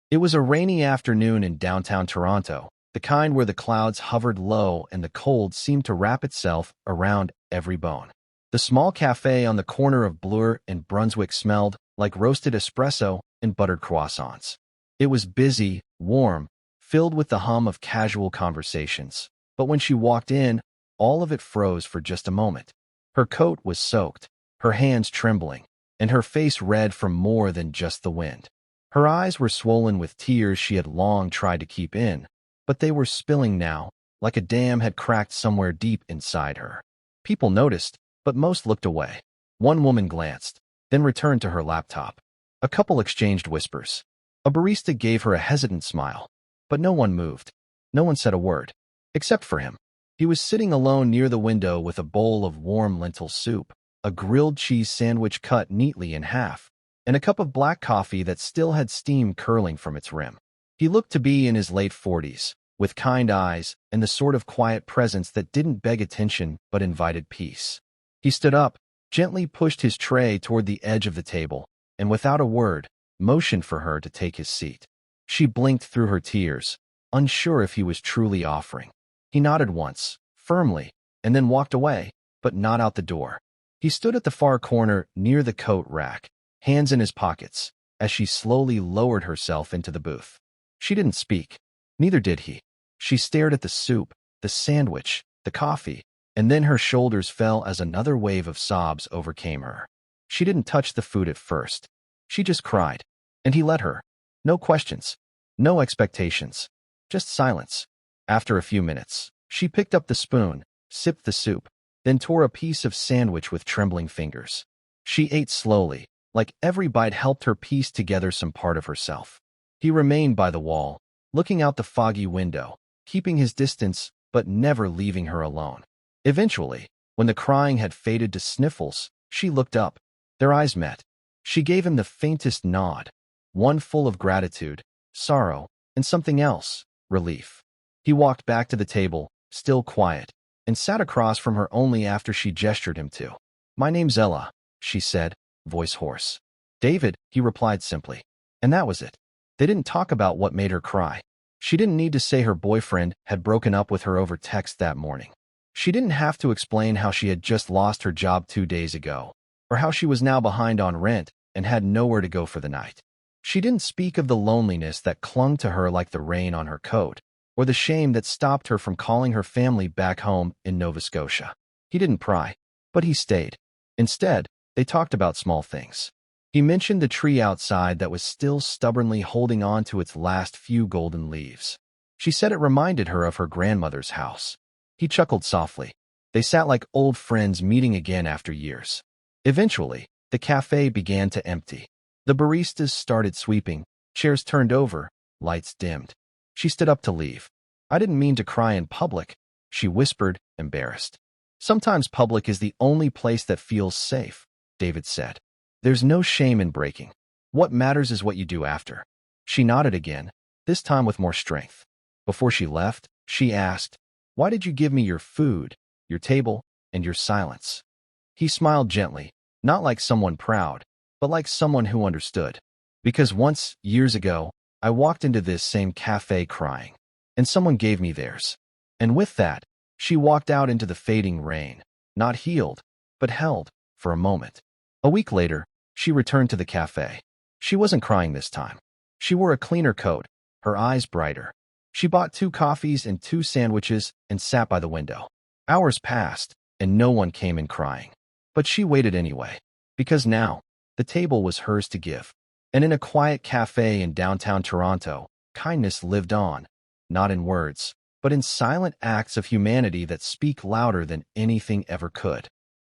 It was a rainy afternoon in downtown Toronto, the kind where the clouds hovered low and the cold seemed to wrap itself around every bone. The small cafe on the corner of Bloor and Brunswick smelled like roasted espresso and buttered croissants. It was busy, warm, filled with the hum of casual conversations. But when she walked in, all of it froze for just a moment. Her coat was soaked, her hands trembling, and her face red from more than just the wind. Her eyes were swollen with tears she had long tried to keep in, but they were spilling now, like a dam had cracked somewhere deep inside her. People noticed, but most looked away. One woman glanced, then returned to her laptop. A couple exchanged whispers. A barista gave her a hesitant smile, but no one moved. No one said a word, except for him. He was sitting alone near the window with a bowl of warm lentil soup, a grilled cheese sandwich cut neatly in half, and a cup of black coffee that still had steam curling from its rim. He looked to be in his late 40s, with kind eyes and the sort of quiet presence that didn't beg attention but invited peace. He stood up, gently pushed his tray toward the edge of the table, and without a word, motioned for her to take his seat. She blinked through her tears, unsure if he was truly offering. He nodded once, firmly, and then walked away, but not out the door. He stood at the far corner near the coat rack, hands in his pockets, as she slowly lowered herself into the booth. She didn't speak. Neither did he. She stared at the soup, the sandwich, the coffee, and then her shoulders fell as another wave of sobs overcame her. She didn't touch the food at first. She just cried, and he let her. No questions, no expectations, just silence. After a few minutes, she picked up the spoon, sipped the soup, then tore a piece of sandwich with trembling fingers. She ate slowly, like every bite helped her piece together some part of herself. He remained by the wall, looking out the foggy window, keeping his distance but never leaving her alone. Eventually, when the crying had faded to sniffles, she looked up. Their eyes met. She gave him the faintest nod, one full of gratitude, sorrow, and something else, relief. He walked back to the table, still quiet, and sat across from her only after she gestured him to. "My name's Ella," she said, voice hoarse. "David," he replied simply. And that was it. They didn't talk about what made her cry. She didn't need to say her boyfriend had broken up with her over text that morning. She didn't have to explain how she had just lost her job 2 days ago, or how she was now behind on rent and had nowhere to go for the night. She didn't speak of the loneliness that clung to her like the rain on her coat, or the shame that stopped her from calling her family back home in Nova Scotia. He didn't pry, but he stayed. Instead, they talked about small things. He mentioned the tree outside that was still stubbornly holding on to its last few golden leaves. She said it reminded her of her grandmother's house. He chuckled softly. They sat like old friends meeting again after years. Eventually, the cafe began to empty. The baristas started sweeping, chairs turned over, lights dimmed. She stood up to leave. "I didn't mean to cry in public," she whispered, embarrassed. "Sometimes public is the only place that feels safe," David said. "There's no shame in breaking. What matters is what you do after." She nodded again, this time with more strength. Before she left, she asked, "Why did you give me your food, your table, and your silence?" He smiled gently, not like someone proud, but like someone who understood. "Because once, years ago, I walked into this same cafe crying, and someone gave me theirs." And with that, she walked out into the fading rain, not healed, but held, for a moment. A week later, she returned to the cafe. She wasn't crying this time. She wore a cleaner coat, her eyes brighter. She bought 2 coffees and 2 sandwiches and sat by the window. Hours passed, and no one came in crying. But she waited anyway, because now, the table was hers to give. And in a quiet cafe in downtown Toronto, kindness lived on, not in words, but in silent acts of humanity that speak louder than anything ever could.